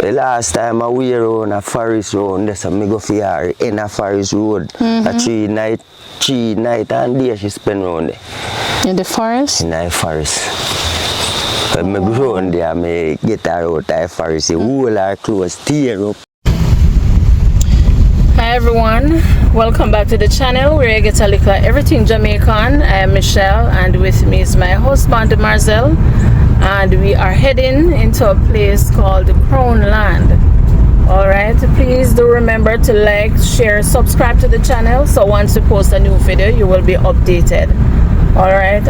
The last time I were on a forest road, that's a me go for her in a forest road. A 3 night and day she spend around there. In the forest? In the forest. When I go around there, I get her out of the forest, hold her clothes, tear up. Hi everyone, welcome back to the channel where I get a look at everything Jamaican. I am Michelle and with me is my husband Marcel, and we are heading into a place called Crown Land. Alright, please do remember to like, share, subscribe to the channel so once we post a new video you will be updated. Alright,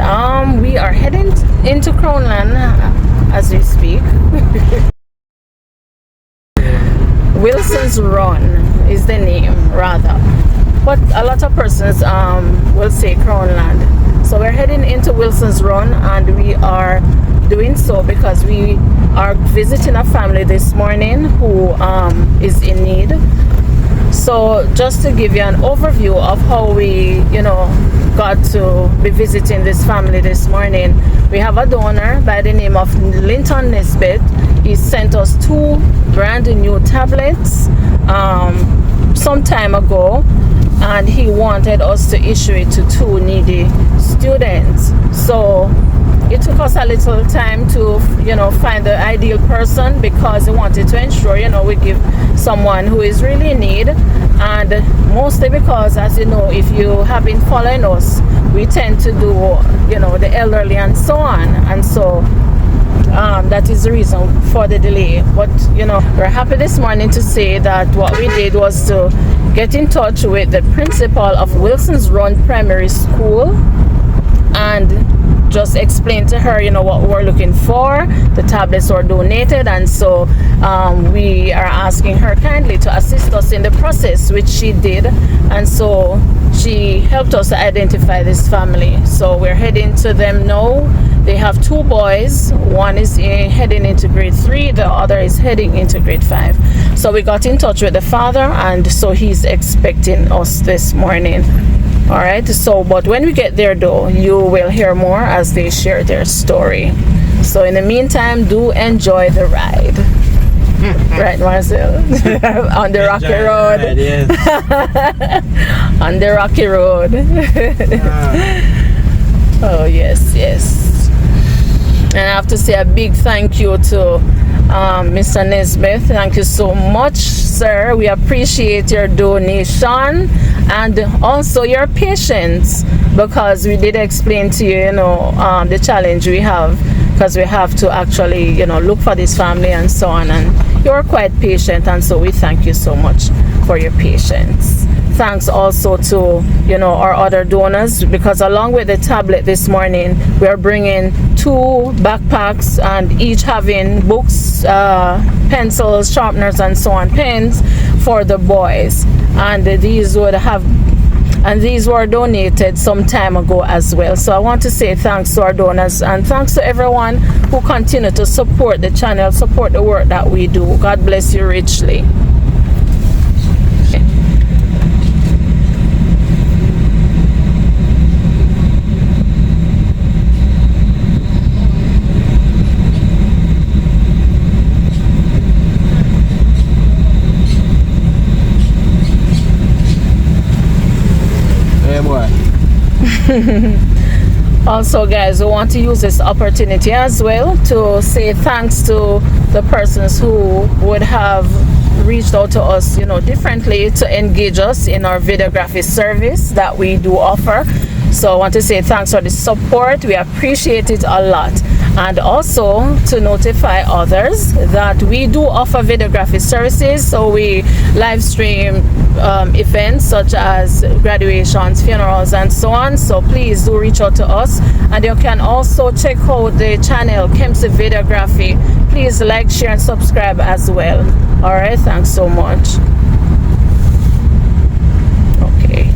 we are heading into Crown Land as we speak. Wilson's Run is the name rather, but a lot of persons will say Crown Land. So we're heading into Wilson's Run, and we are doing so because we are visiting a family this morning who is in need. So just to give you an overview of how we got to be visiting this family this morning, we have a donor by the name of Linton Nesbitt. He sent us 2 brand new tablets some time ago, and he wanted us to issue it to 2 needy students. So it took us a little time to find the ideal person, because we wanted to ensure we give someone who is really in need, and mostly because, as you know, if you have been following us, we tend to do the elderly and so on, and so that is the reason for the delay. But we're happy this morning to say that what we did was to get in touch with the principal of Wilson's Run Primary School and just explain to her what we're looking for. The tablets were donated, and so we are asking her kindly to assist us in the process, which she did, and so she helped us to identify this family. So we're heading to them now. They have 2 boys. One is heading into grade 3, the other is heading into grade 5. So we got in touch with the father, and so he's expecting us this morning. Alright, so but when we get there though, you will hear more as they share their story. So in the meantime, do enjoy the ride. Right, Marcel? On the rocky road. Ride, yes. On the rocky road. Oh yes, yes. And I have to say a big thank you to Mr. Nesbitt. Thank you so much, sir. We appreciate your donation and also your patience, because we did explain to you, the challenge we have, because we have to actually, look for this family and so on, and you're quite patient, and so we thank you so much for your patience. Thanks also to our other donors, because along with the tablet this morning, we are bringing 2 backpacks, and each having books, pencils, sharpeners, and so on, pens for the boys, and these were donated some time ago as well. So I want to say thanks to our donors, and thanks to everyone who continue to support the channel, support the work that we do. God bless you richly. Also, guys, we want to use this opportunity as well to say thanks to the persons who would have reached out to us differently to engage us in our videography service that we do offer. So I want to say thanks for the support. We appreciate it a lot. And also to notify others that we do offer videography services. So we live stream events such as graduations, funerals, and so on. So please do reach out to us. And you can also check out the channel Kempsey Videography. Please like, share, and subscribe as well. Alright, thanks so much. Okay.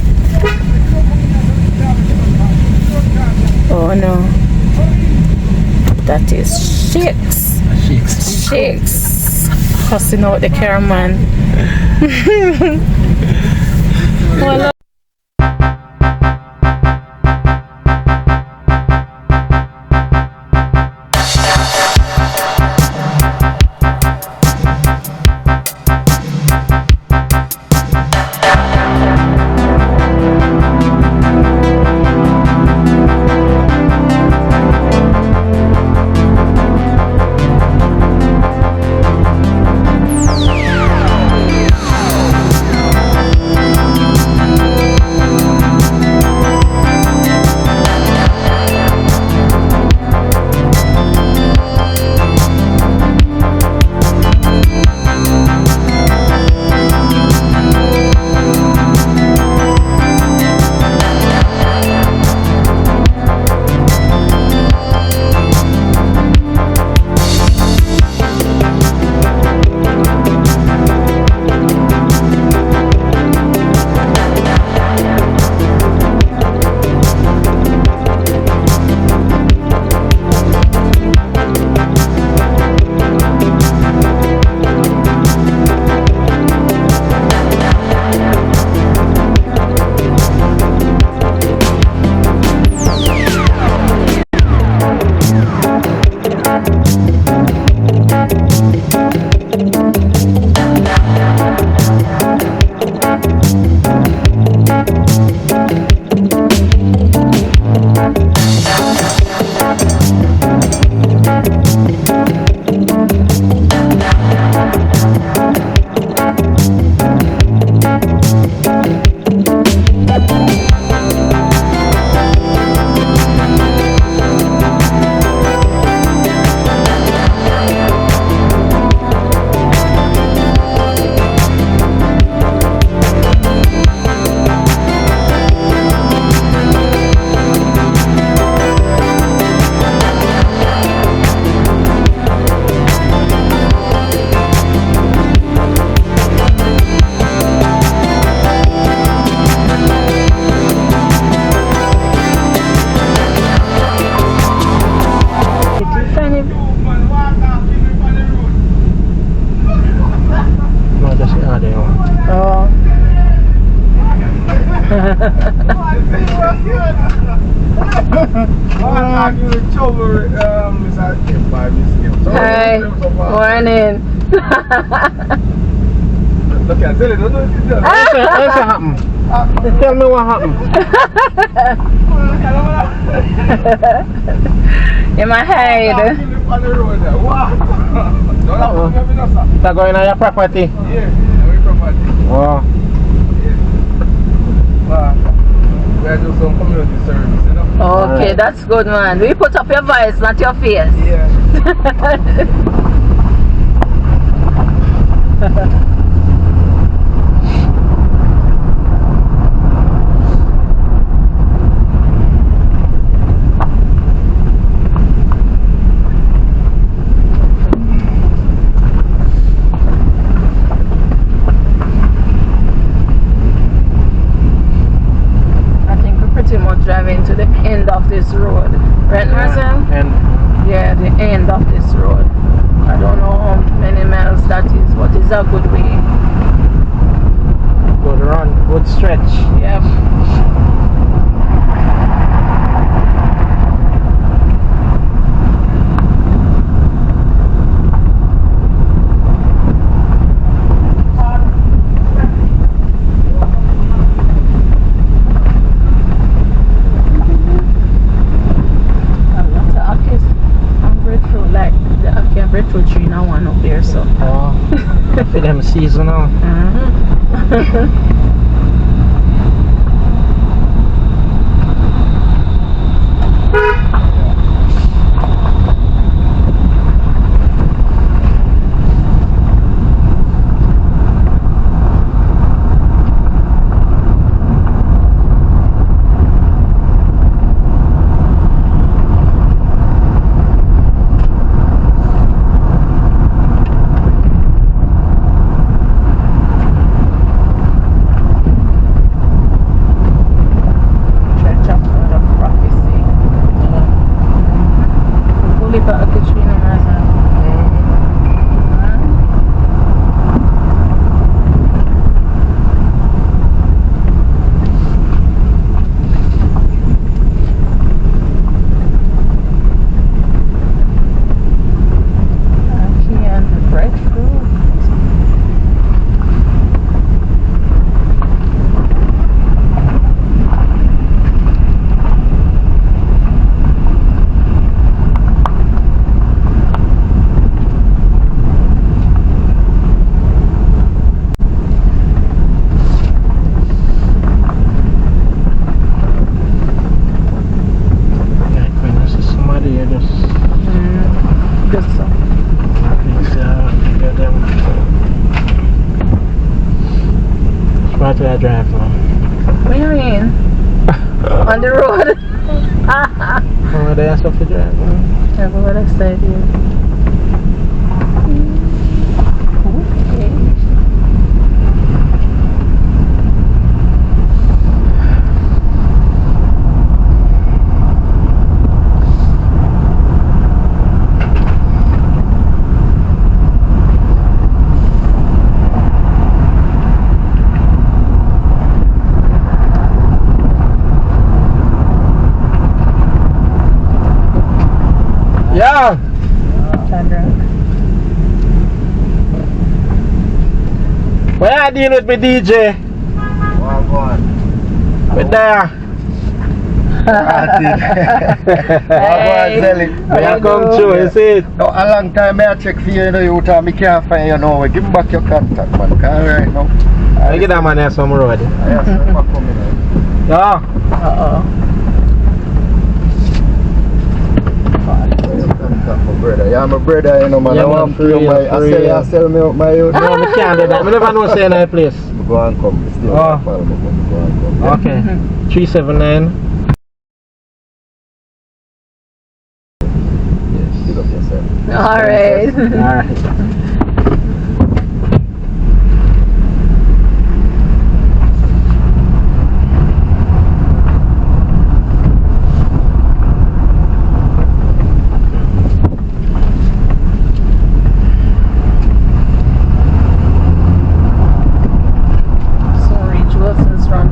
Oh no. That is Shakes. Shakes. Cussing out the cameraman. Well, Hi, morning. Look at it, what happened? Tell me what happened. In my head. That's going on your property? Yeah, our property. Oh. Yeah. We are doing some community service, you know? Okay, that's good, man. We put up your voice, not your face. Yeah. Driving to the end of this road, right, Marcel? Yeah, the end of this road. I don't know how many miles that is, but it's a good way. Good run, good stretch. Yep. Breadfruit tree now one up there, so. Oh, for them seasonal. What do I drive now? What do you mean? On the road? Oh, they asked us to drive. Yeah, but what I said here. Okay. Yeah. Where are you dealing with me, DJ? With there. Hey. Come through, is it? No, a long time I check for you, you time I can't find you now. Give me back your contact, man. Alright now. I get that man there some road. Yes, I'm coming. Yeah. My brother. Yeah, my brother, you know, man. Yeah, I want to I sell me out my No, I can't do that. I never know say any place. Go and come. Still go and come. Okay. 379. Yes, pick up yourself. Alright. Alright.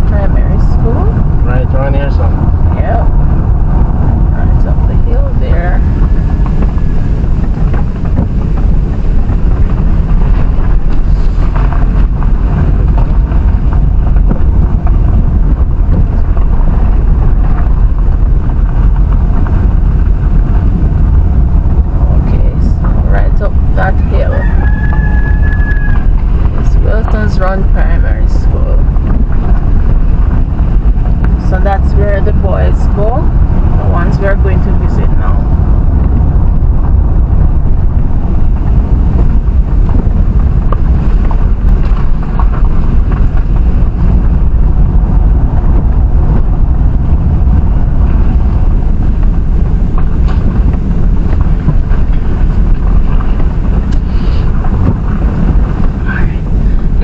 Primary school. Right around here, son. Yeah. Right up the hill. Run Primary School. So that's where the boys go, the ones we are going to visit now.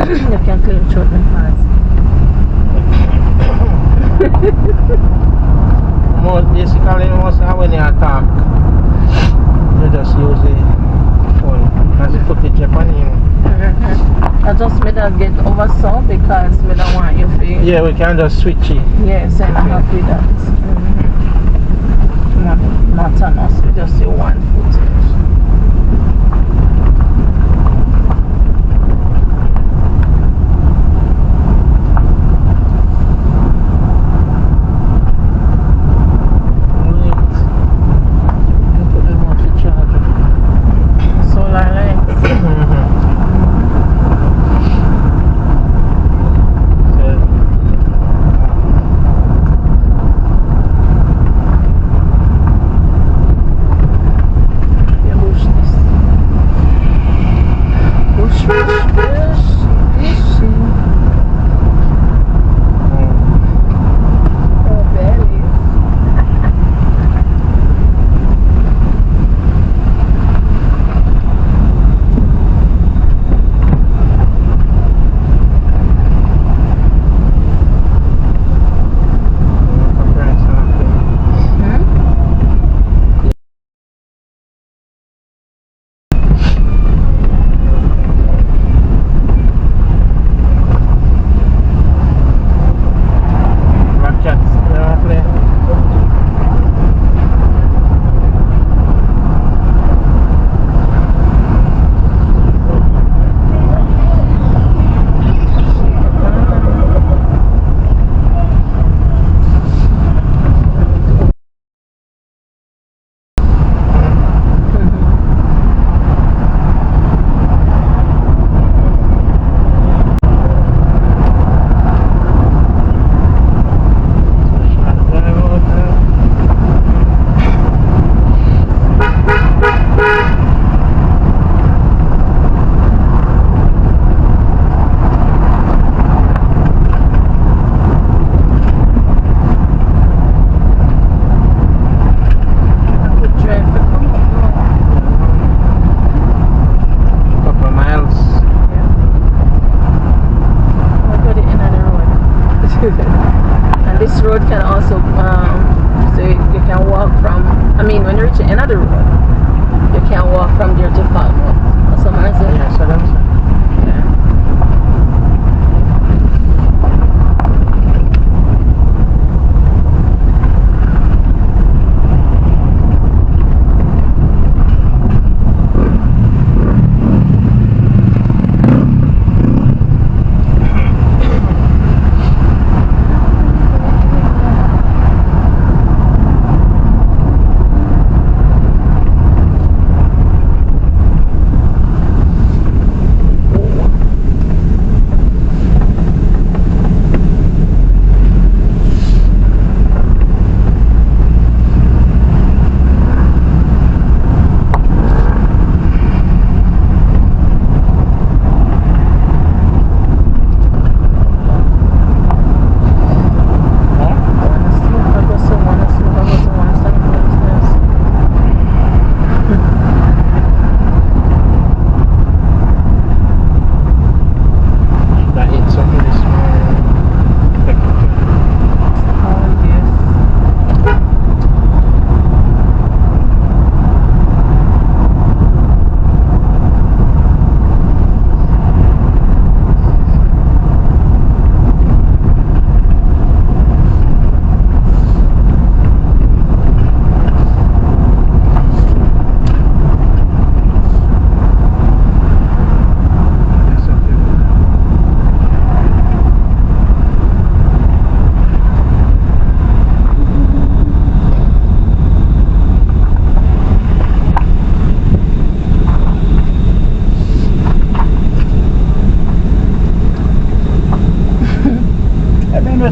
You can clear children fast. Basically, most when you talk, you just use the phone as a footage upon you. I just made that get over so because we don't want you to. Yeah, we can just switch it. Yes, and I'm happy that. Not on us, we just see one footage.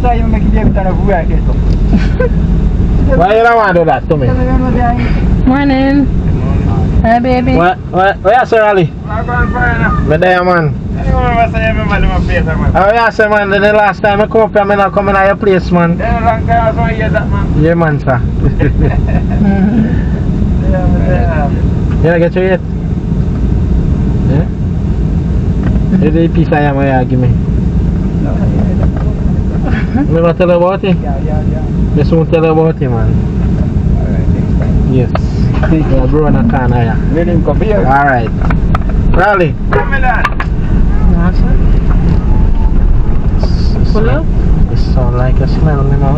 say you make it every time of work. Why you don't want to do that to me? Morning. Hi, baby. What you say, Ali? Me there, man. Oh, yeah, sir, man. The last time I come up here, I'm not coming at your place, man. Yeah, man, sir. Yeah, get you yet? Yeah? Here's the piece I am here, give me. Me want to tell you about it? Me soon tell you about it, man. Yes. Yeah, bro, in the corner, yeah. Let him come here. Alright. Raleigh. Come here. Pull up. It sounds like a smell, you know.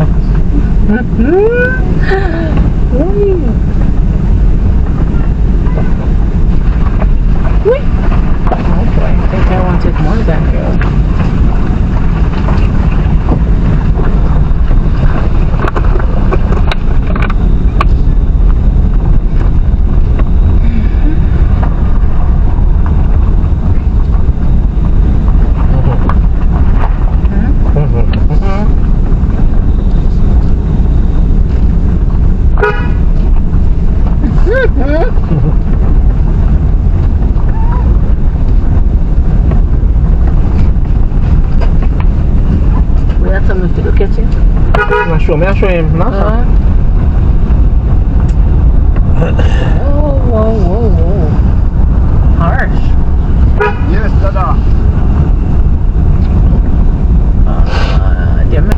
I think I wanted more than you. I'll show him. No, whoa. Harsh. Yes, Dada. Damn it.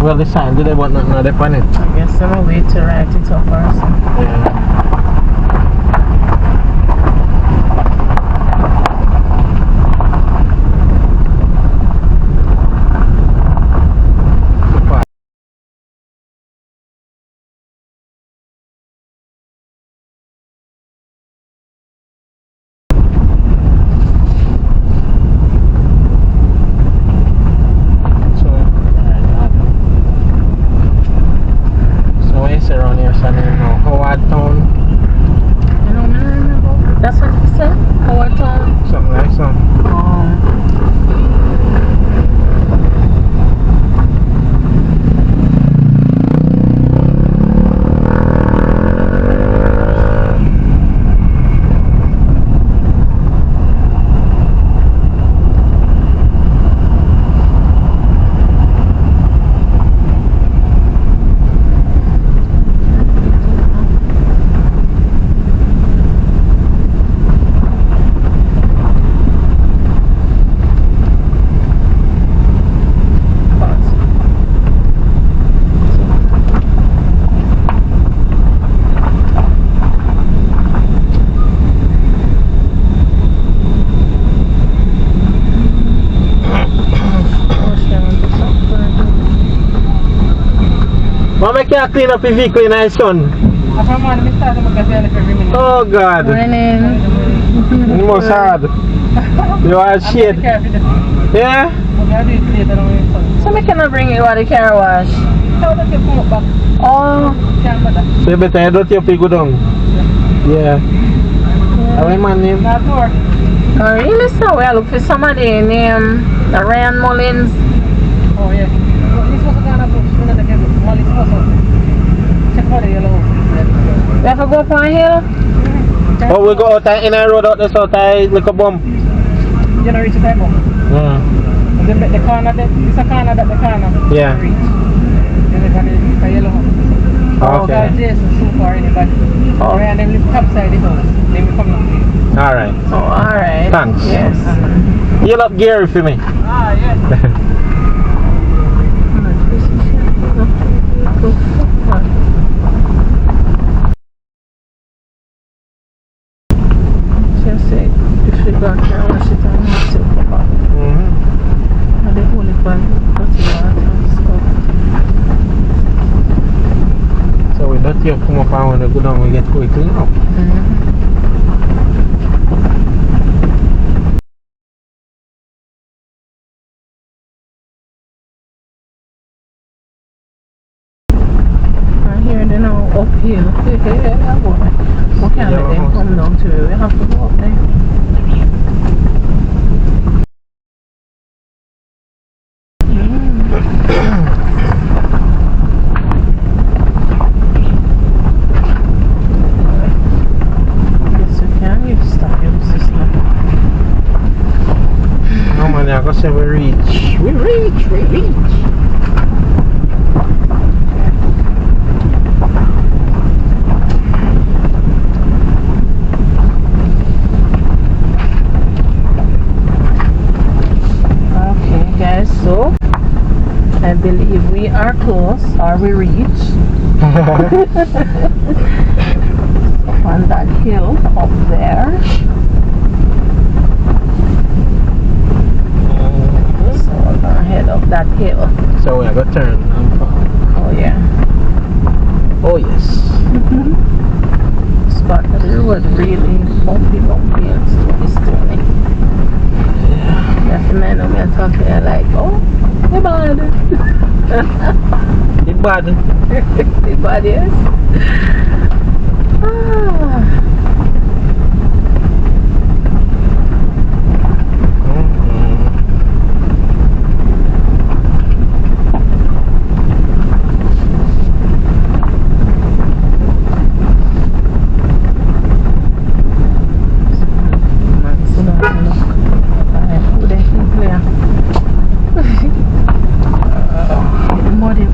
Well, the sign, do they want nothing on it? I guess I'm gonna wait to write it up first. Yeah. Around here, son, you know, Howard Town. I don't remember. That's what you said? Howard Town? Something like that. Mama can't clean up your vehicle in the sun. Oh God. Morning. It was hard. You are shit. Yeah? So me cannot bring you out the car wash. Oh. So you better head out your pig down. Yeah. How my name? Oh really? So we look for somebody named Ryan Mullins. Oh yeah. This was a kind of bush. We have to go up on a hill? Oh, we go out in a road out there, so I Likkle bomb. You know, reach the table. The corner, it's a corner that the corner. Yeah. Reach. Then they got the yellow house. Okay. This is so far in the back. Oh. And then live top side the house. Then we come now. Alright. Oh, alright. Thanks. Yes. Yell up Gary for me. Ah, yes. Just say, if we got here, wash it and wash it come back. And the holy pan, put it out and stuff. So we don't have to come up and when we go down, we get quickly now. Here they now uphill. We can't let them come down to it. We have to go up there. Yes, we can. You stop your sister. No man, I go say we reach. We reach. Okay, guys, so I believe we are close, or we reach on that hill up there. So we're gonna head up that hill. So we have to turn. Oh yeah. Oh yes. Spot that it was really bumpy and stony. That's the man of me talking there like, oh, hey bad. It's bad. Hey bad, yes.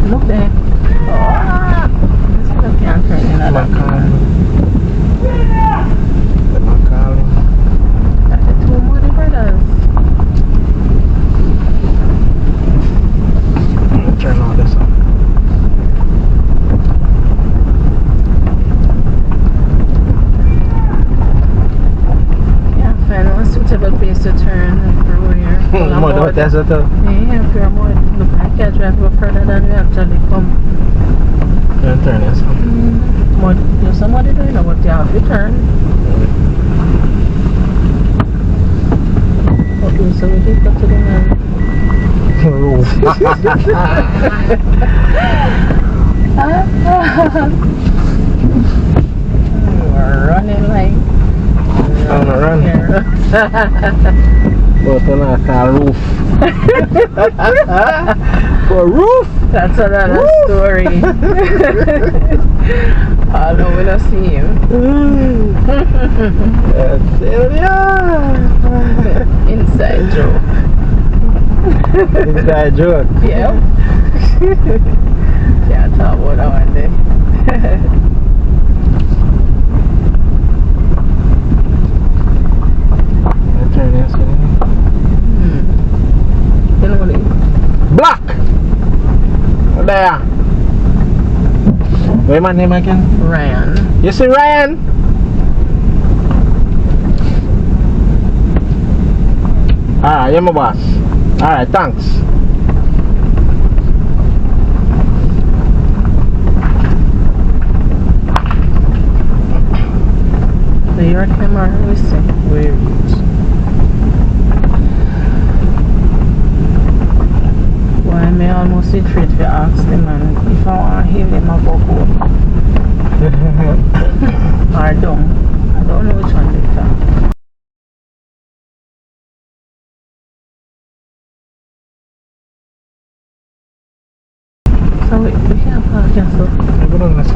Look there. Oh, this one can't turn in that. That's the two muddy brothers. Turn all this up. Yeah, find one suitable place to turn everywhere. Mud out there, so too. Yeah, if you're mud. Look, I can't drive go further than we actually come. Turn this up. Mud, there's somebody doing know what you have to turn. Okay, so we did go to the man. We're running like. I'm not running. But on a car roof. For roof? That's another story. Although we don't see him. Inside joke. Inside joke. Yep. Can't talk about that one day. Turn this way. You know what it is? Black! There. What's my name again? Ryan. You see Ryan? Alright, you're my boss. Alright, thanks. you remember? We see. We reach. Why me almost retreat to ask the man if I want to heal him about home. Or down. I don't know which one they talk. So we can't park here, so. I go down this.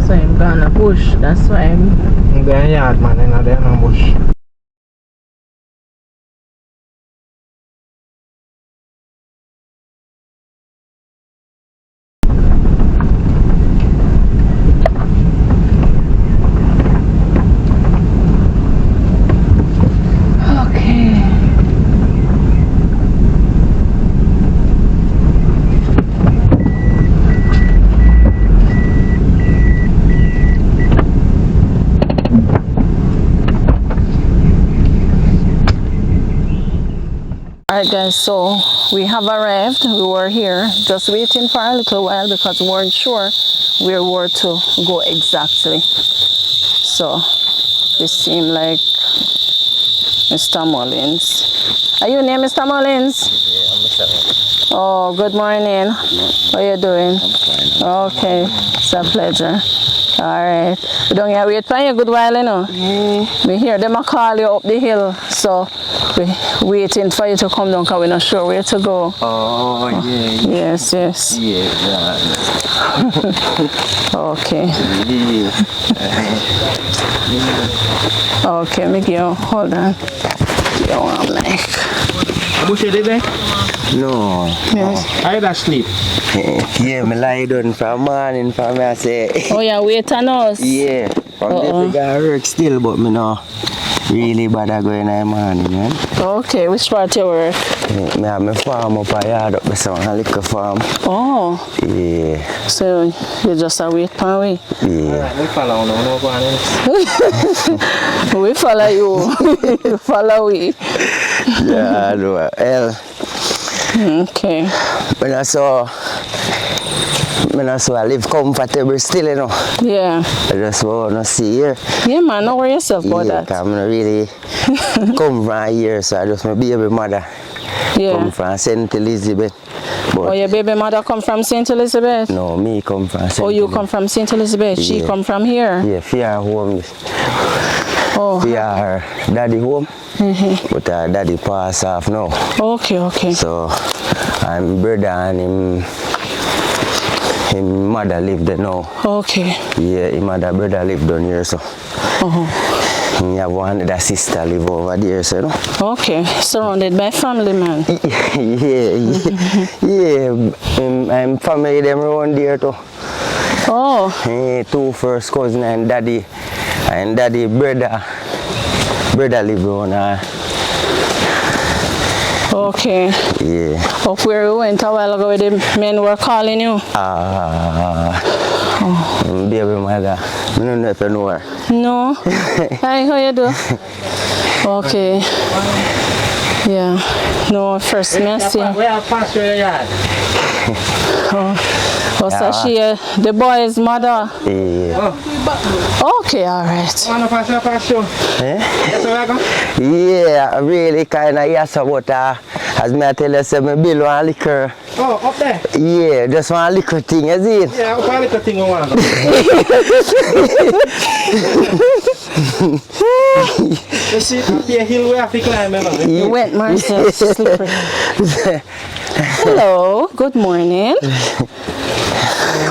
So I'm gonna push, that's why I'm... There yard man, in there no bush. Alright guys, so we have arrived. We were here just waiting for a little while because we weren't sure where we were to go exactly. So it seemed like Mr. Mullins. Are you named Mr. Mullins? Yeah, I'm Mr. Mullins. Oh, good morning. How are you doing? I'm fine. Okay, it's a pleasure. Alright. We don't have to wait for you a good while, you know. We hear them a call you up the hill, so we waiting for you to come down because we're not sure where to go. Oh, yeah. Yes, yes. Yeah. Okay. Yeah. Okay, Miguel, hold on. You want like... Bush you did there? No. Yes. I had sleep. Yeah, me lie down from morning for me I say. Oh, yeah, wait on us. Yeah. From the got work still, but me no really bother going in the morning, man. Okay, which part you work? Me have my farm up a yard up there, so a Likkle farm. Oh. Yeah. So you just a wait for me? Yeah. We follow no go on. We follow you. You follow we. Yeah, I know. Hell. Okay. When I saw I live comfortable still, you know. Yeah. I just want to see here. Yeah, man, don't worry yourself about Yeah, that. I'm not really come from here, so I just my baby mother Yeah. come from St. Elizabeth. But Oh, your baby mother come from St. Elizabeth? no, me come from St. Oh, you Elizabeth. come from St. Elizabeth? She Yeah. come from here? Yeah, for her home. Oh. For her daddy home. But her daddy pass off now. Okay, okay. So I'm brother and him mother live there now. Okay. Yeah, him mother brother live down here, so. He have one other sister live over there, so you know. Okay, surrounded by family, man. Yeah. I'm family them around there too. Oh. Two first cousin and daddy brother live around her. Okay. Yeah. Up where we went a while ago, the men were calling you. Baby mother. I don't know if you know her. No. Hi, how you do? Okay. Yeah. No, first me I see. We have passed your yard. Oh, so she, the boy's mother. Yeah. Okay, all right. Wanna pass you? That's where I go? Yeah, really kind of yes about as me I tell you, say me bill one liquor. Oh, up there? Yeah, just one liquor thing, is it? Yeah, up a little thing we wanna go. You see, up here hill we have to climb, you know. You went, Marcel. Slippery. Hello, good morning.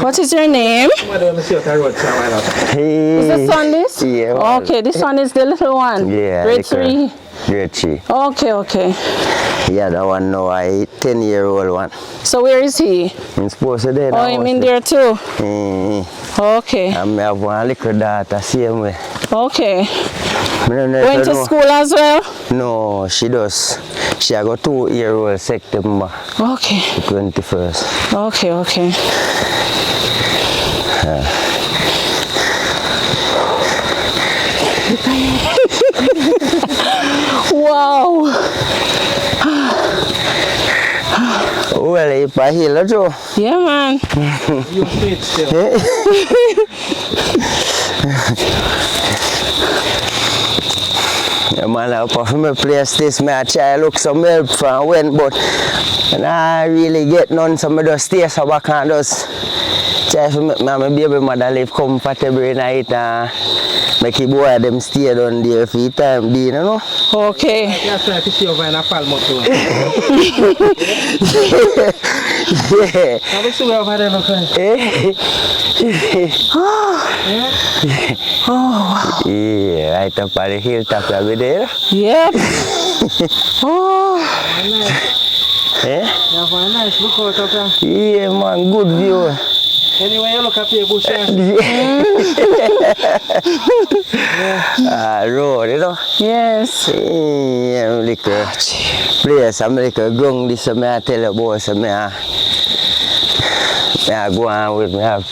What is your name? Let me see what I wrote somewhere else. Hey. Is this one this? Yeah. Okay, this one is the little one. Yeah. Grade 3. Grade 3. Okay, okay. Yeah, that one now, I 10-year-old one. So where is he? I'm supposed to there. Oh, I'm in there too. Okay. I have one little daughter, same way. Okay. Going to school as well? No, she does. She a go 2-year-old September. Okay. 21st. Okay, okay. live by hill, Joe. Yeah, man. You sit still. Yeah, man, I up from my place this, I try look some help from when, but and I really get none, so I just stay so I can just try to make my baby mother live comfortably night and make the boy them stay down there for the time being, you know? Okay. I try to see over in a palm too. Yeah. Have you seen over there, okay? Yeah, right up on the hilltop over there. Yep. Oh. Eh? You have a nice look out of there. Yeah, man, good view. Anyway, you look at your bush here. Road, you know? Yes. Yeah, I'm like a place, I'm like a ground this, I tell you about, so I go on with me. I'm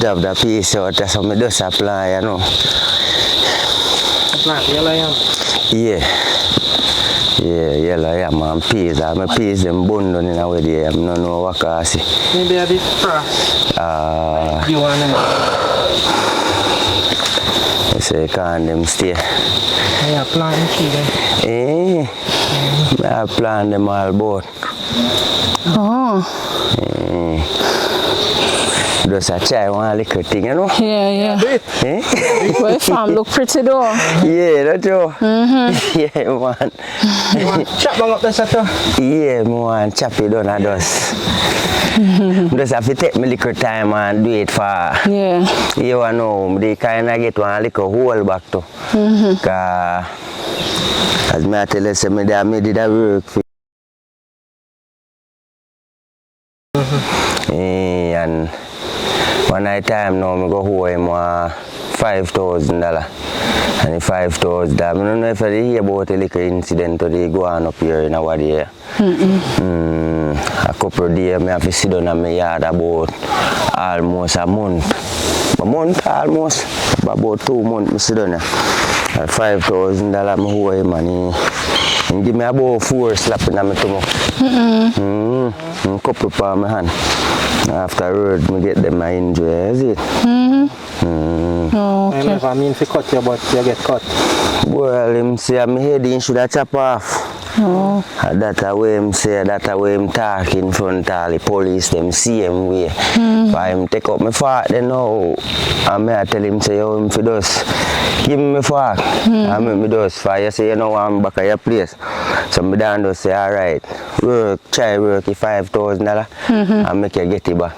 have the piece out, so I just apply, you know. Plant yellow yam. Yeah. Yeah, yellow yam and peas. I'm peas them bun down in a way there. I don't know what I see. Maybe I did frost. You want them? I say can them stay. Yeah, plant tree then. I plant them all both. Oh. Just a try one little thing, you know? Yeah. Well, farm look pretty though. Yeah, that's true. Yeah, man. You want chop bang up the sato? Yeah, man, chop it down and just. Just have to take me little time and do it for. Yeah. You know, they kind of get one little hole back to. Because, as I tell you, me did a work for. And one night time now, I go home $5,000. And the $5,000, I don't know if I hear about a little incident or they go on up here in our day. A couple of days, I have to sit down in my yard about almost a month. A month almost, about 2 months I sit down there. And $5,000 I owe him and he give me about 4 slaps in my stomach. A couple of my hand. Afterwards, I get them my injury, is it? Oh, I okay. never mean to cut you, but you get cut. Well, him say my head should have chop off. Oh. That's way him say, that's way him talk in front of the police, them see him way. For him take up my fork, then now, and I tell him say, yo, him for just give me my fork. And make me just, for you say, you know, I'm back at your place. So me down just say, alright, try work the $5,000 and make you get it back.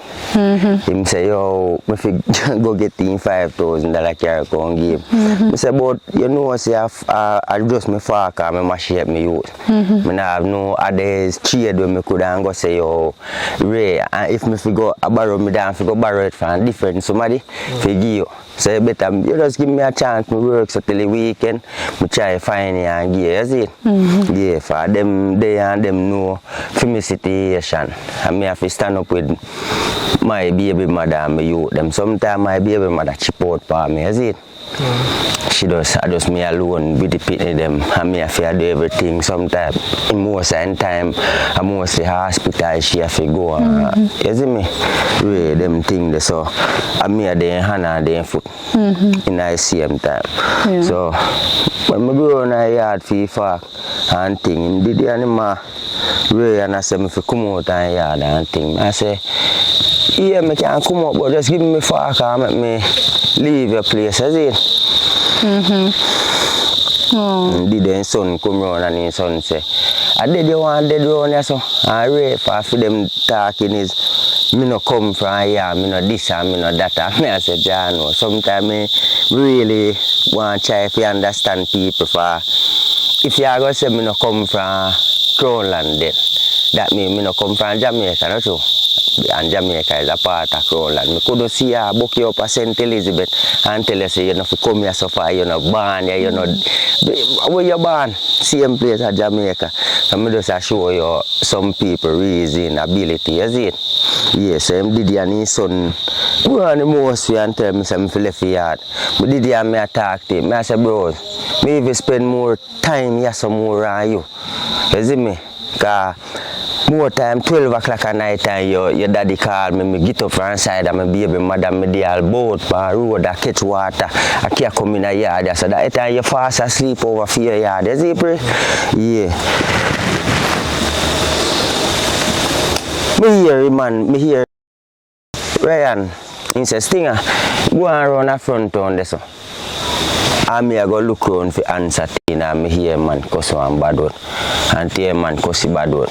Him say, yo, if you go get the $5,000 carry go and give. I say, but you know, say, I just my fork and my machine me use. I have no others trade when I could go say, yo, Ray, and if me go borrow me down, go borrow it from different somebody, for give you. So you better, you just give me a chance, me work so till the weekend, me try to find you and give you, is it? Yeah, for them, they and them know for me situation. And me have to stand up with my baby mother and me youth them. Sometimes my baby mother chip out for me, is it? She does, I just me alone with the pitney them and me have to do everything. Sometimes, most of the time, I mostly hospital she have to go you see me? Really, them things so I me at their hand and their foot in the same time. Yeah. So, when I go in the yard for fark and thing, did the animal really and I say me to come out in the yard and thing. I say, yeah, I can't come up, but just give me fark and make me leave your place, is it? Did the son come round and his son say, I did you want dead round here so? And Ray for them talking is, me no come from here, me no this and me no that. And me I say, John, no. Sometimes me really want to try to understand people for, if you are going to say me no come from Crownland then, that means me no come from Jamaica, not true? And Jamaica is a part of Crownland. I could see her book you up at St. Elizabeth and tell you say you know if you come here so far, you're not born here, you're not where you born, same place as Jamaica. So I just show you some people reason, ability, is it? Yes, so him did and his son go on the most way and tell me some left yard. But did and me talk to him. I say, bro, me even spend more time here some more on you. You see me? More time, 12 o'clock at night time, your daddy called me get up from side and my baby mother, me dey all boat, by road, I catch water, I can't come in a yard, so that time you fast asleep over for your yard, is it, pre? Yeah. Me hear man, me hear Ryan, he says, Stinger, go and run a front town there, so. And me I go look around for answer thing and me hear man cuss one bad one. And hear man cuss bad one.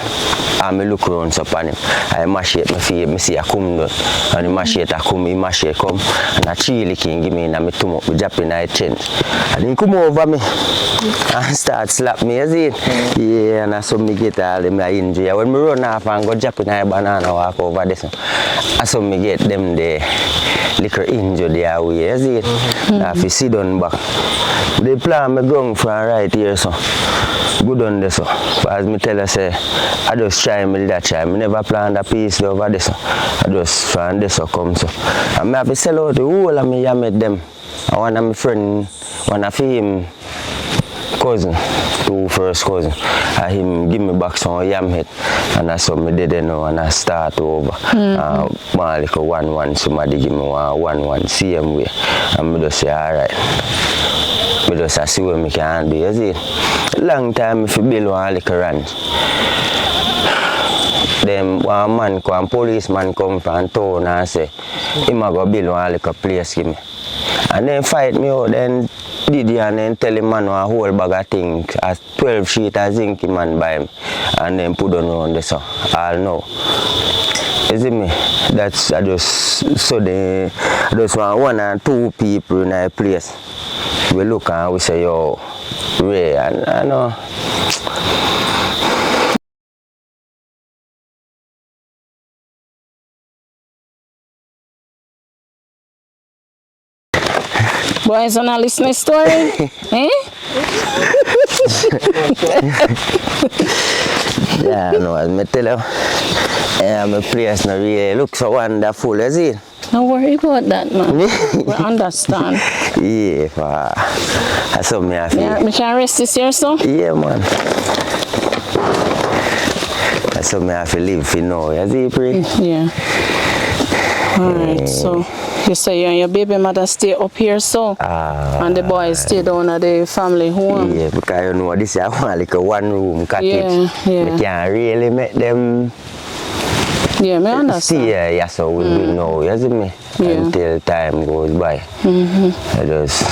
And me look around so upon him. I mash it, me see a come down. And he mash it, he mash it come. And a chili king give me and me tum up, me drop in a change. And he come over me and start slap me, you see it? Yeah, and I saw me get all them injury. When me run off and go drop in a banana walk over this, I saw me get them there. Likkle injured their way, you see it? I have to sit down back. They plan me going from right here, so good on this, so. But as me tell you, say, I just try me that try. Me never plan a piece over this, so. I just from this so come so. And I have to sell out the whole of me, I met them. And one of my friend, one of him cousin, 2 first cousin, and him give me back some yam head, and that's what me did now, and I start over. My little 1-1, somebody give me 1-1 same way, and me just say alright. Me just see what me can do, you see. Long time if you build one little ranch. Then one policeman come from town and say, him a go build one little place give me. And then fight me out, then did he and then tell him man a whole bag of things, a 12 sheet of zinc man buy him, and then put on this so all know. You see me? That's I just so they just want 1 or 2 people in a place. We look and we say yo Ray, and I know. Boys wanna listen to story? Eh? Yeah, no, as me tell you, my place no really look so wonderful, is it? Don't worry about that, man. We understand. Yeah, that's what me I feel. Yeah, me can rest this here, so? Yeah, man. That's what me have to live for now, you see, Pre? Yeah. Alright, so you say you and your baby mother stay up here, so? And the boys stay down at the family home? Yeah, because you know, this is like a 1-room cottage. Yeah. We can't really make them. Yeah, me understand. Yeah, so we know, you see me? Yeah. Until time goes by. I just.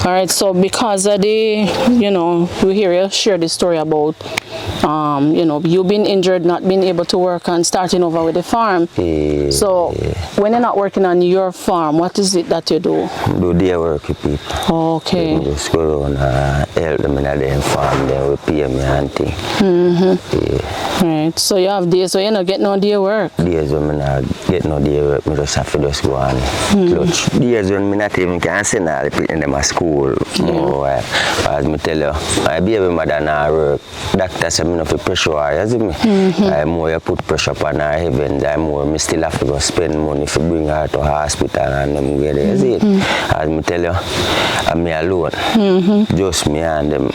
Alright, so because of the, you know, we hear you share the story about, you know, you being injured, not being able to work and starting over with the farm. Yeah. So, when you're not working on your farm, what is it that you do? Do their work with people. Okay. They just go around and help them in their farm, they will pay me and things. Yeah. Right, so you have days where you don't get no day work? Days when I get no day work, I just have to just go on clutch. Days when I not even can send all the people in them school. More, as me tell you, my baby mother now work. Doctor said me no fi pressure her, you see me? I more you put pressure upon her heavens, I more me still have to go spend money to bring her to hospital and them get there, you see it? As me tell you, I'm me alone. Just me and them.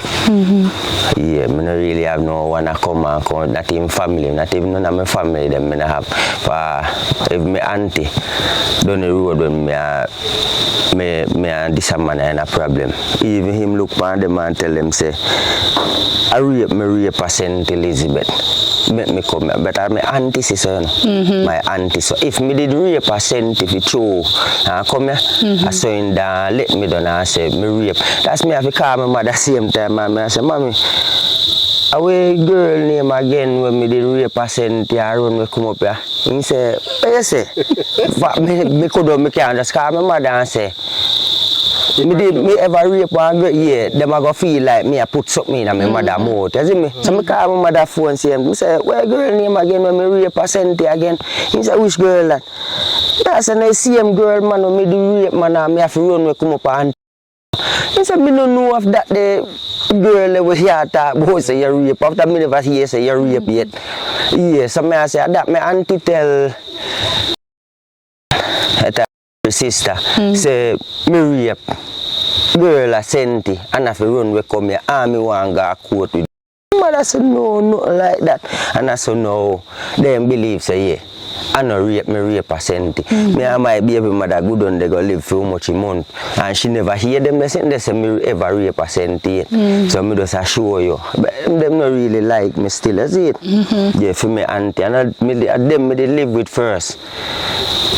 Yeah, me no really have no one to come and come, not even family, not even none of my family them me no have. For if my auntie down the road when me and this man in a problem. Even him look on them and tell them say, I rape a St. Elizabeth. Make me come here. But my auntie sister, my auntie. So if me did rape a St. if it true, and come here, I saw him down, let me down and say, me rape. That's me have to call my mother same time and I say, Mommy, away girl name again when me did rape a St. and run me come up here. He say, what you say? But me can't just call my mother and say, me ever rape one girl, yeah, them a go feel like me I put something in my mother mouth, you see me? So me call my mother phone say, me say, where girl name again when me rape a Senti again? He say, which girl that? That's the same girl man when me do rape man and me have to run me come up and he said, me don't know if that the girl was here talk about say you rape, after me never hear say you rape yet. Yeah, so me I say, that my auntie tell sister, say, me rape girl a Senti and if you run we come here and me want to go court with mother said no, nothing like that. And I said no, them believe say yeah. I no rape me 100%. Me and my baby mother good on they go live for much a month. And she never hear them they say me ever rape 100%. So me just assure you. But them not really like me still, is it? Yeah, for me auntie. And them me they live with first.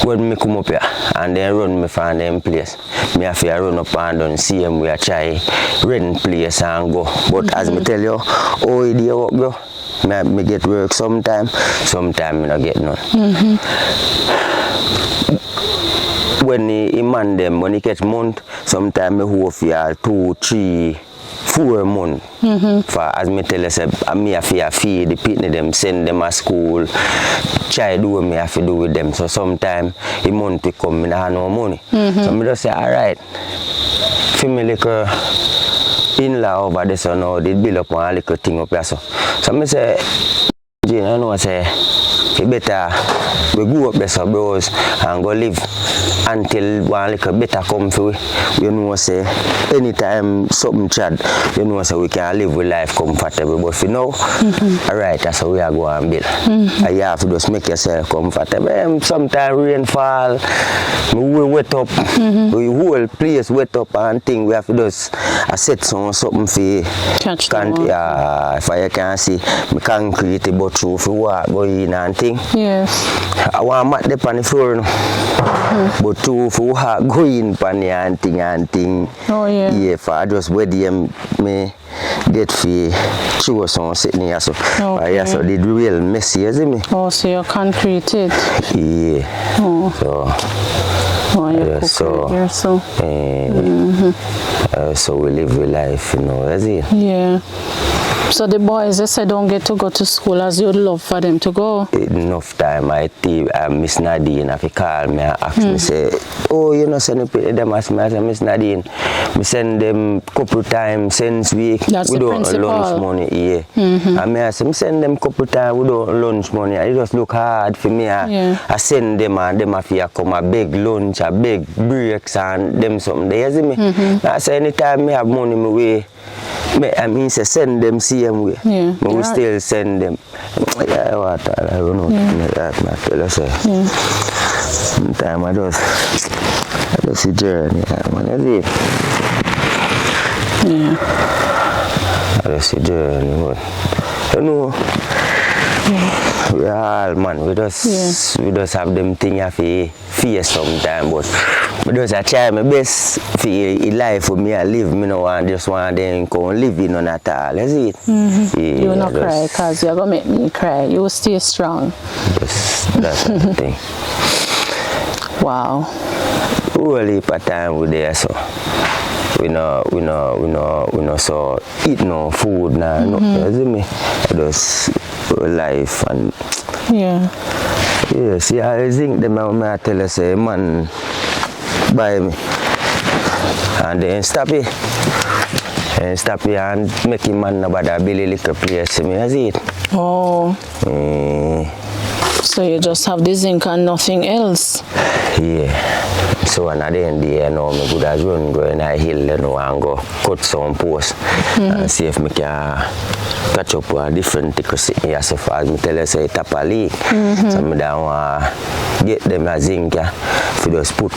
When me come up here and then run me from them place. Me have to run up and down see them we try rent place and go. But as me tell you, oh it work go. Me get work sometime me not get none. When he man them, when he catch month, sometime me hold for 2, 3, 4 months. For as me tell you, say, me have to feed the pitney them, send them to school, try do what me have to do with them. So sometime a month we come, me have no money. So me just say, alright, for me little in-law over there, so now they build up one little thing up here. So me say, you know, say, it better we go up there, so bros, and go live until one little better come for we. You know, say, anytime something chad, you know, say we can live with life comfortable. But for now, alright, that's how we are going to build. And you have to just make yourself comfortable. Sometimes rain fall, we wet up, we whole place wet up and thing. We have to just set something for catch the if I can see, me concrete but through for walk go in and thing. Yes. I want mat up on the floor no. But through for walk go in pan and thing. Oh yeah. Yeah, for I just where them me get for through some sitting here so. Okay. Yeah, so did real messy, you see me? Oh, so you're concreted. Yeah. Oh. Oh, Yeah, so we live with life, you know, is it? Yeah. So the boys, they say don't get to go to school as you'd love for them to go. Enough time, I think Miss Nadine, if you call me and ask me, say, oh, you know, send them as me, I say, Miss Nadine, we send them couple times since we don't lunch money, yeah. And I say, send them couple times, we don't lunch money. It just look hard for me. I send them and them have to come a big lunch, a big breaks and them something. They see me. I say, anytime me have money my way, I mean, say send them same way. Yeah. But we still send them. Yeah, what I don't know. That not tell us. Sometimes I just see journey. Man, is it? Yeah. I just see journey, but you know. We all man, we just have them thing I fear sometimes, but I just try my best for life for me. I live, me no want just want them come live in on at all, is it? Yeah, you will not cry because you're gonna make me cry. You will stay strong. Just that's the thing. Wow. Whole heap of time we there, so we no so eat no food now, you see me? Just life and yeah, see I think them I tell us say man buy me and then stop it and make him man about a Billy Likkle place me as it. Oh. So you just have the zinc and nothing else? Yeah. So at the end there, now I could have run go in a hill, you know, and go cut some posts and see if I can catch up with a different tickets here so far as I tell you say tap a leak. So I don't want to get them a zinc if you just put,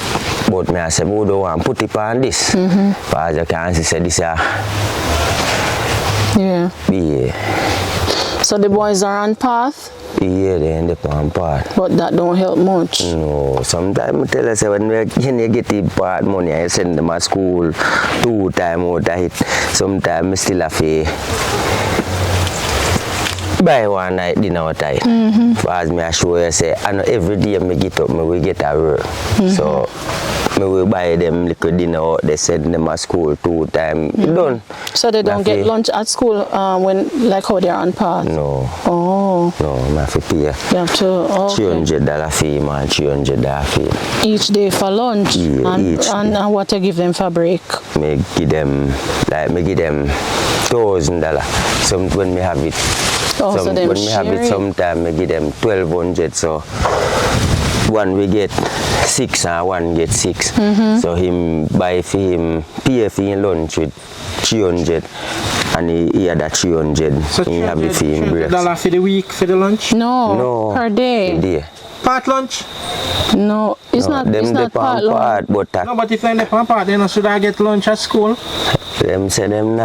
but I say I don't want to put it on this. But as you can see, say this yeah. So the boys are on path? Yeah, they end up on part. But that don't help much. No, sometimes I tell us when you get the part money, I send them at school 2 times out of it. Sometimes I still have to buy one night dinner out of it. As me I show you, say, I know every day I get up, I will get a work. So I will buy them little dinner out, they send them at school 2 times. Done. So they don't get lunch at school when like how they're on path? No. Oh. No, I have to pay. You have to, $300 fee, man, $300 fee. Each day for lunch? Yeah, and what you give them for break? Me give them $1,000. Some when me have it. Oh, so when me have it sometimes I give them 1,200. So one we get 6 and one get 6. So him buy for him pay for him lunch with 300 and he had that 300. So he have the fee in breaks. $300 for the week for the lunch? No, per day. A day. Part lunch? No, it's No, not. them It's not part part, but that No, but if I'm the part, then should I get lunch at school? them say them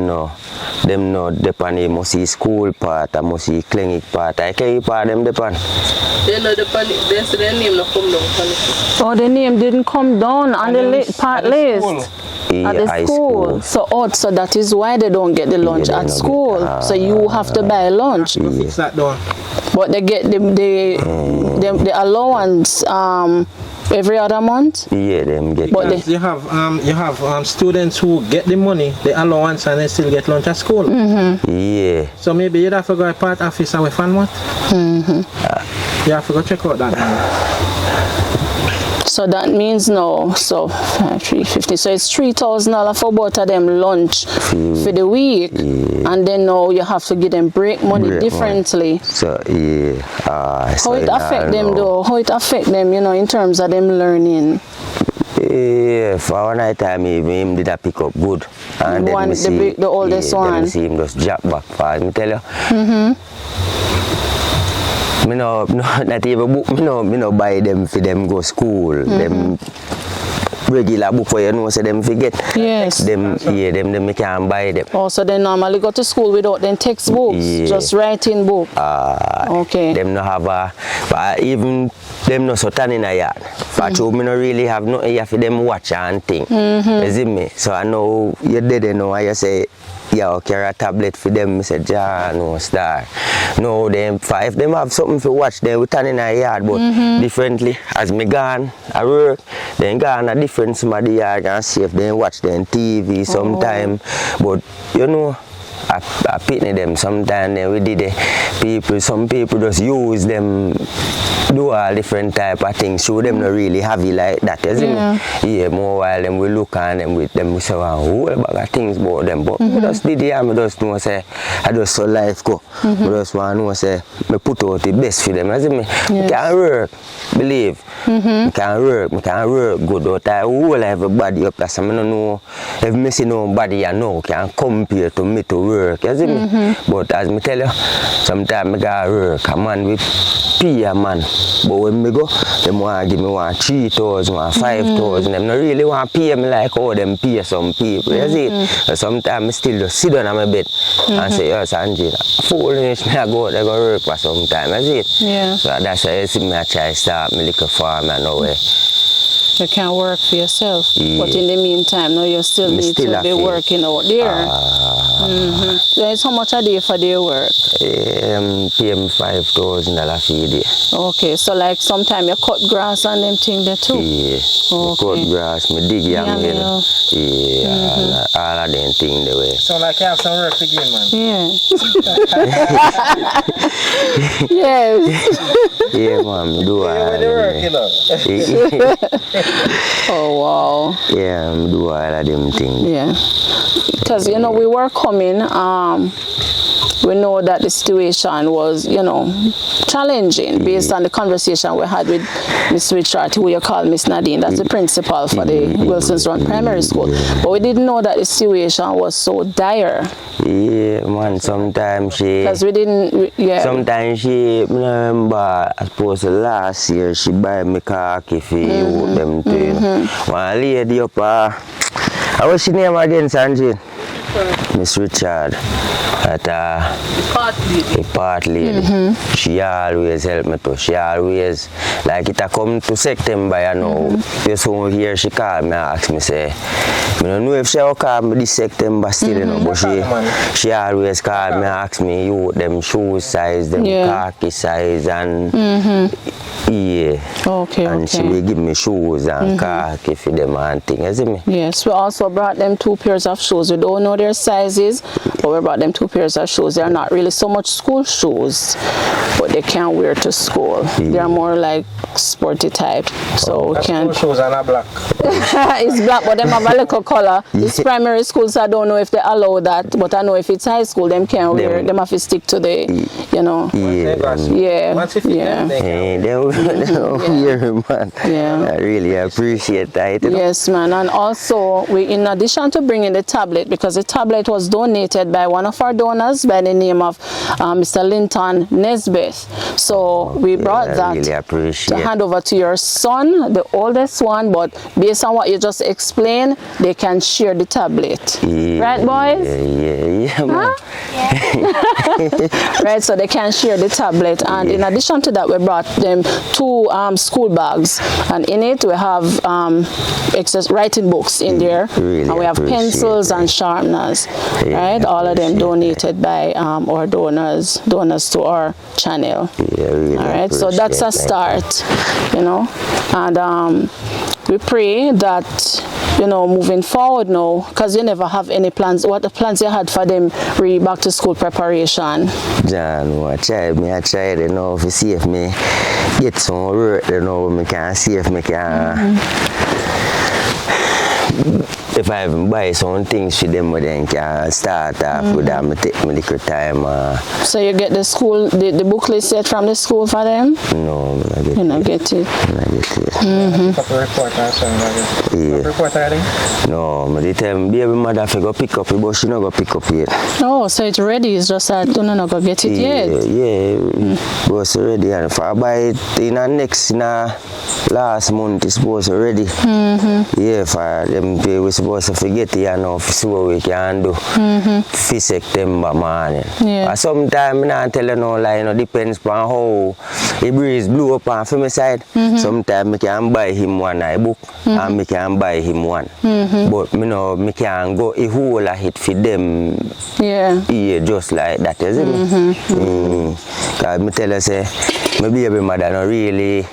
no depend they must see school part, I must see clinic part. I carry part them depend. They know the they say their name not come down. Oh, the name didn't come down on the part list. At the high school. So that is why they don't get the lunch they at don't school. get- So you have to buy lunch. Fix that door. But they get the allowance every other month. Yeah, them get But Because you have students who get the money, the allowance, and they still get lunch at school. yeah. So maybe you'd have to go to part office and we find what? You have to go check out that now. So that means no. So 350. So it's $3,000 for both of them lunch for the week, and then now you have to give them break money Break differently. So yeah. How so it I affect them know. though? How it affect them, in terms of them learning? Yeah, for one night time him did a pick up good. And The then one- me the see, big- the oldest Then one. me see him just drop back fast, me tell you. Me no not even book, me no buy them for them go school. Them regular book for you know say them forget. Yes. Them me can't buy them. Oh, so they normally go to school without them textbooks, Yeah. just writing book. Okay. Them no have but even them no so turn in a yard. For true, me no really have no here for them watch and thing. You see me? So I know you did know I you say yeah, carry a tablet for them. I said, ja, no, star. No, them if them have something to watch, they will turn in a yard, but differently. As me gone, I work, then gone a different somebody yard and see if they watch them TV sometime. But you know, I pity them sometimes. Then we did it. Some people just use them, do all different type of things. Show them not really heavy like that. You see me? Yeah, more while them we look on them with them, we say, a whole bag of things about them. But we just did it and we just know say, I just saw life go. We just want to know say, me put out the best for them. You see me? We can work, believe. We can work good out there. Whole everybody up there. So I don't know if me see nobody I know can compare to me to work. You see me? But as me tell you, sometimes I gotta work. A man with pay a man. But when me go, them want to give me 3,000, 5,000. Them not really want to pay me like how them pay some people. You see it? So sometimes I still just sit down on my bed and say, yes, Angela, foolish, me I go out there go work for some time. You see it? Yeah. So that's why you see me I try to start my little farm and now. You can work for yourself, Yeah. but in the meantime, now you still Me need still to have be to- working out there. So it's how much a day for their work? Pay me $5,000 fee day. Okay, so like sometime you cut grass and them thing there too. Yeah, me cut grass, me dig yam hill. All of them things the way. So like you have some work to give, man. Yeah. Yes. Yeah, man, me do all of The work, them. you know. Oh wow. Yeah, me do all of them things. Yeah. Because we were coming. We know that the situation was, challenging based on the conversation we had with Miss Richard, who you call Miss Nadine. That's the principal for the Wilson's Run Primary School. But we didn't know that the situation was so dire. Yeah, man, sometimes she... Because we didn't, Sometimes she, I remember, I suppose last year, she buy me khaki for them too. One lady up, how was she name again, Sanjay? Miss Richard. That the part lady. She always help me too. She always, like it a come to September, you so here she call me and ask me say, I don't know if she will call me this September still, but she always call me and ask me, them shoe size, them khaki size, and and she will give me shoes and khaki for them and things, you see me? Yes, we also brought them 2 pairs of shoes. We don't know their sizes, but we brought them 2 pairs of shoes. They're not really so much school shoes, but they can wear to school. They're more like sporty type. So we can. Shoes and a black. It's black, but them have a little color. It's primary school, so I don't know if they allow that. But I know if it's high school, them can wear. Them have to stick to the, you know. They'll wear, man. Yeah. I really appreciate that. Yes, man. And also, we, in addition to bringing the tablet, because the tablet was donated by one of our donors by the name of Mr. Linton Nesbeth. So we brought that really to hand over to your son, the oldest one. But based on what you just explained, they can share the tablet. Right, boys? Yeah, man. Right, so they can share the tablet. And in addition to that, we brought them 2 school bags. And in it, we have excess writing books in there. Really and we have pencils and sharpeners. Right, all of them donated by our donors to our channel. Really all right, so that's a start, you know. And we pray that, you know, moving forward now, because you never have any plans. What the plans you had for them back to school preparation? John, I tried, you know, to see if me get some work, you know, me can see if me can. If I even buy some things for them, then can start off with that. Me take me little time. So you get the school, the booklet set from the school for them? No, I get you don't get it. I get it. Report already? No, I tell them, baby mother fi go pick up it, but she not go pick up yet. Oh, so it's ready. It's just that you not go get it yet. Yeah, was ready, and if I buy it in the next last month, it's supposed to ready. Yeah, for them we supposed to forget it, you know, see what we can do. For September morning. Yeah. Sometimes I tell you no lie, you know, depends on how the breeze blew up on my side. Sometimes I can buy him one book and I can buy him one. But you know, I can go a whole of it for them. Yeah, just like that, isn't it? Because I tell you, say, my baby mother not really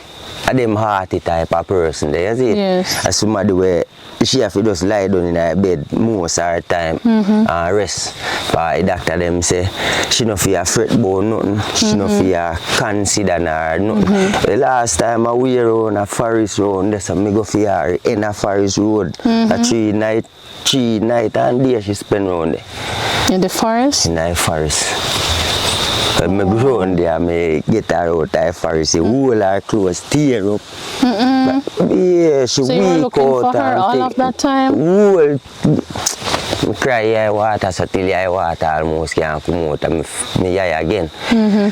a them hearty type of person, there, you see? Yes. As somebody where she have to just lie down in her bed most of the time and rest. But the doctor them say she no fear fret about nothing, she no fear consider her nothing. The last time I were on a forest road, that's a me go for her in a forest road. A 3 night and day she spend around there. In the forest? In the forest. When I go around there, I get her out of the forest, hold her clothes, tear up. Yeah, she so you were looking for her all of that time? Whole, I cry water, so till I water almost can't come out of me eye again.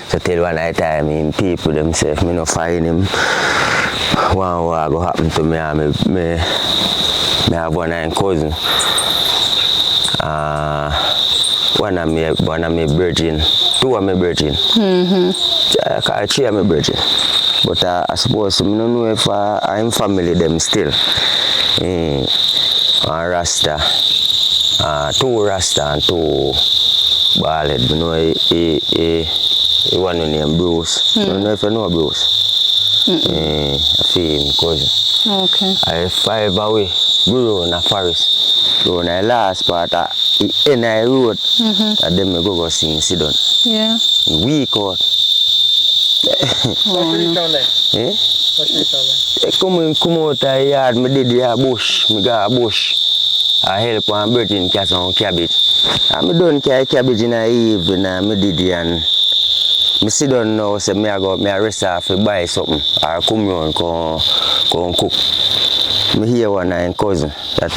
So till one night time, people themselves, me no find him. One what go happen to me, me have one of my cousin. One of my virgin, 2 of my virgin. I call 3 of my virgin. But I suppose I don't know if I'm family them still. Rasta, 2 Rasta and 2 ballad. You know, one named Bruce. I don't know if you know Bruce. I feel him cousin. Okay. I 5 away, grew in a forest. So in the last part of the end of the road, and then I go sing sit down. Yeah. Week out. Eh? Come out of the yard, I did the bush, I got a bush. I help one virgin catch some cabbage. And I done carry cabbage in the evening, and I did it, and I sit down now, say I go rest off to buy something, or come around, come cook. I hear one of my cousin, that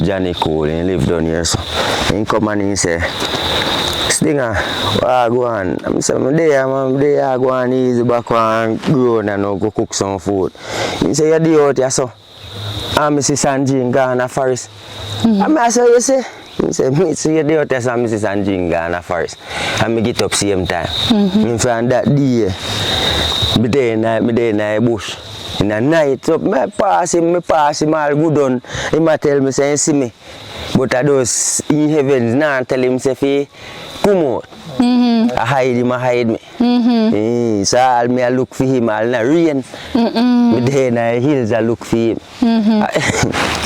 Johnny Cole, he live down here, so he come and he say, Stinger, what I go on? I say, I'm there, I go on easy back and grown and go cook some food. He say, you're the out here, so. And I see Sanjin gone to forest. And I say, you say? He say, me see you the out here, so I see Sanjin gone to forest. And I get up same time. And from that day, I there in the bush. In the night, so I pass him all good on. He might tell me, say, see me. But I those in heavens now tell him, say, he come out. I hide me. So I look for him, all in the rain. But then in the hills, I look for him.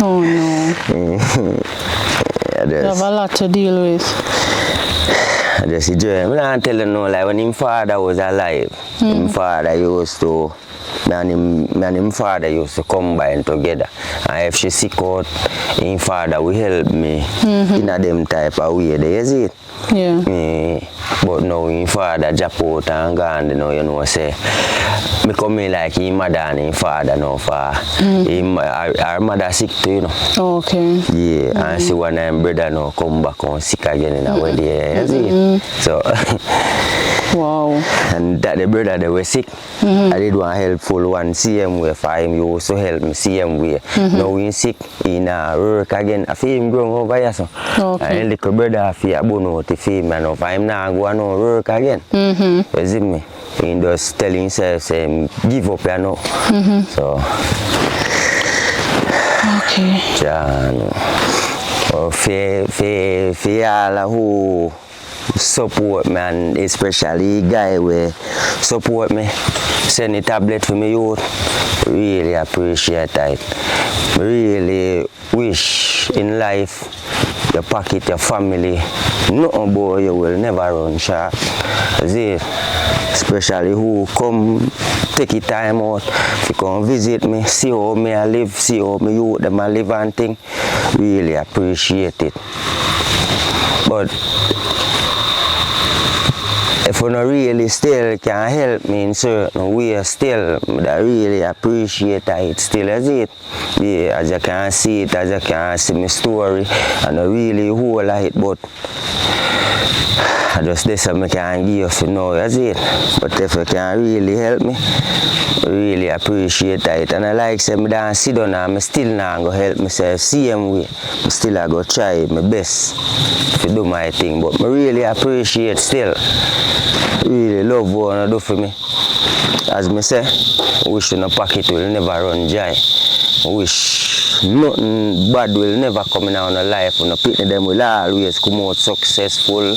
Oh no. You have a lot to deal with. I just enjoy. I don't tell you no, like when his father was alive, his father used to, me and his father used to combine together. And if she sick out, his father will help me in a them type of way. There is it. Yeah. But now his father drop out and gone, you know, say, me come in like his mother and his father now for our mother sick too, you know. Okay. Yeah, and see one of them brother now come back and sick again in a way there, you see. So wow. and that the brother they were sick. I did one helpful one same way for him. You also help me same way. Now he's sick, he now work again. I feel him growing over here so. Okay. And the little brother I feel born out to feel me and for him now go and work again. You see me? He just tell himself say give up you know. So okay. John, for all who support me and especially guy where support me, send a tablet for me youth, really appreciate it. Really wish in life your pocket, your family, nothing boy you will never run short. See, especially who come take it time out to come visit me, see how me I live, see how me youth them I live and thing. Really appreciate it. But if you not really still can help me in certain ways still, I really appreciate it still as it. Yeah, as you can see it, as you can see my story, and I really whole of it, but I just this I can give you know as it. But if you can really help me, really appreciate it. And I like say me don't sit down and I still not go help myself same way. I still I go try my best to do my thing. But I really appreciate still. Really love what you do for me. As me say, wish in a pocket will never run dry. Wish nothing bad will never come in our life. When the them will always come out successful.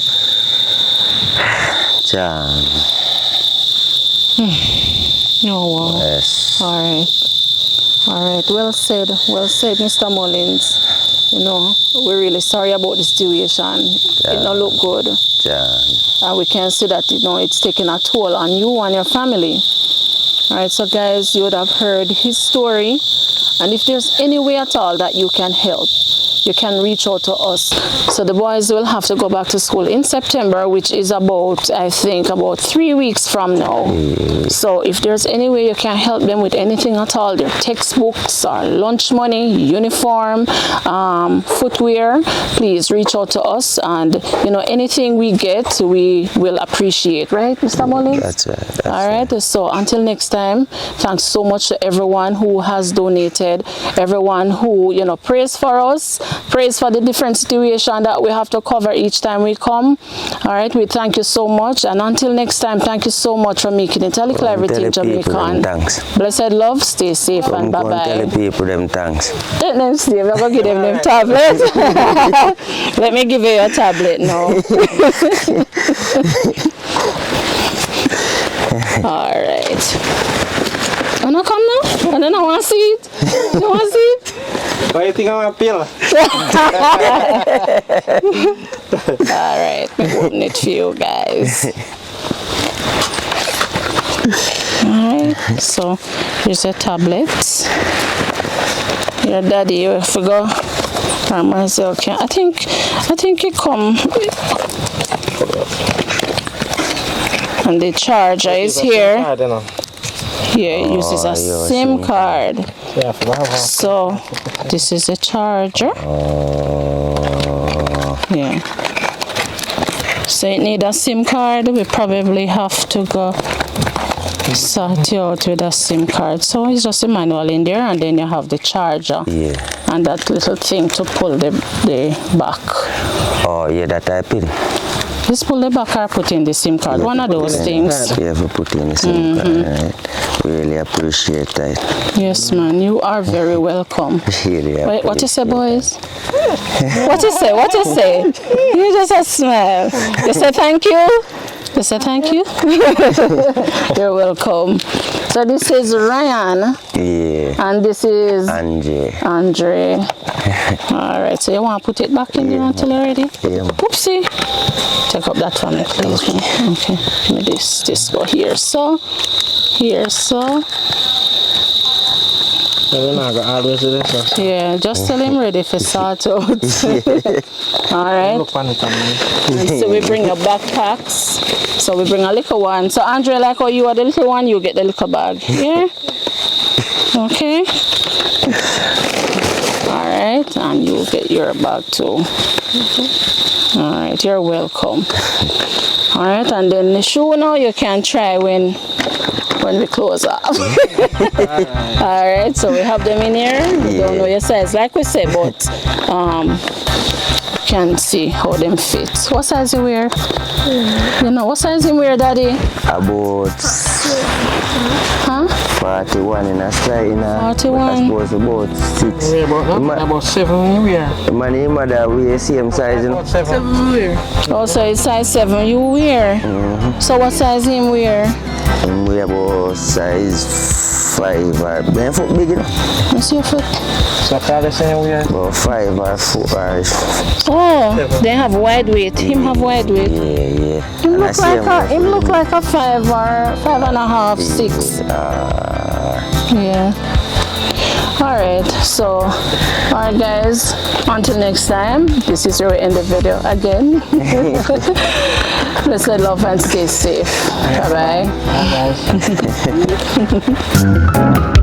John. Oh wow. Yes. Alright, well said, Mr. Mullins. You know, we're really sorry about the situation. It don't look good. John. And we can see that, you know, it's taking a toll on you and your family. Alright, so guys, you would have heard his story. And if there's any way at all that you can help, you can reach out to us. So the boys will have to go back to school in September, which is about, I think, about 3 weeks from now. So if there's any way you can help them with anything at all, their textbooks or lunch money, uniform, footwear, please reach out to us. And, you know, anything we get, we will appreciate. Right, Mr. Mullins? That's right. All right. So until next time, thanks so much to everyone who has donated, everyone who, you know, prays for us, prays for the different situation that we have to cover each time we come. All right. We thank you so much. And until next time, thank you so much for making it a Likkle Everyting Jamaican. Thanks. Blessed love. Stay safe and bye-bye. Tell the people them thanks. Let them stay. We're going to give them tablets. Let me give you a tablet now. All right. Wanna come now? I don't want to see it. You want to see it? Why you think I'm a pill? All right. I'm opening it for you guys. All right. So here's a tablet. Your daddy, you forgot. Okay. I think it come. And the charger is here. Yeah, it uses a SIM card. So this is a charger. Yeah. So it need a SIM card. We probably have to go sort you out with a SIM card. So it's just a manual in there, and then you have the charger. Yeah. And that little thing to pull the back. Oh yeah, that type in. Just pull the back or put in the SIM card. One of those things. You have to put in the SIM card, right? Really appreciate that. Yes, man. You are very welcome. Really Wait, what you say, boys? What you say? What you say? You just a smile. You say thank you? You say thank you? You're welcome. So this is Ryan. Yeah. And this is Andre. Andre. All right. So you want to put it back in there until you're ready? Yeah. Oopsie. Take up that for me, please. Okay. Give me this. This go here. So. Here. So. Yeah, just tell him ready for sort out. Alright. And so we bring our backpacks. So we bring a little one. So Andre, like how you are the little one, you get the little bag. Yeah? Okay. Alright, and you get your bag too. Alright, you're welcome. Alright, and then the shoe now you can try when we close up. Alright, so we have them in here. We don't know your size, like we said, but can see how them fit. What size you wear? You know, what size you wear, Daddy? About 41 in a style. 41. I suppose about 6. About 7 you wear. Man, your mother wear same size. You know? 7 you wear. Oh, so it's size 7 you wear. So what size him wear? Him wear about size 5 or my foot big, you know? What's your foot? So call the same wear. About 5 or 4 or Oh, they have wide weight. Him have wide weight. yeah. Him look like a 5 or 5.5, 6. Yeah. Alright, so alright guys, until next time, this is where we end the video again. Let's love and stay safe. Bye bye. Bye guys.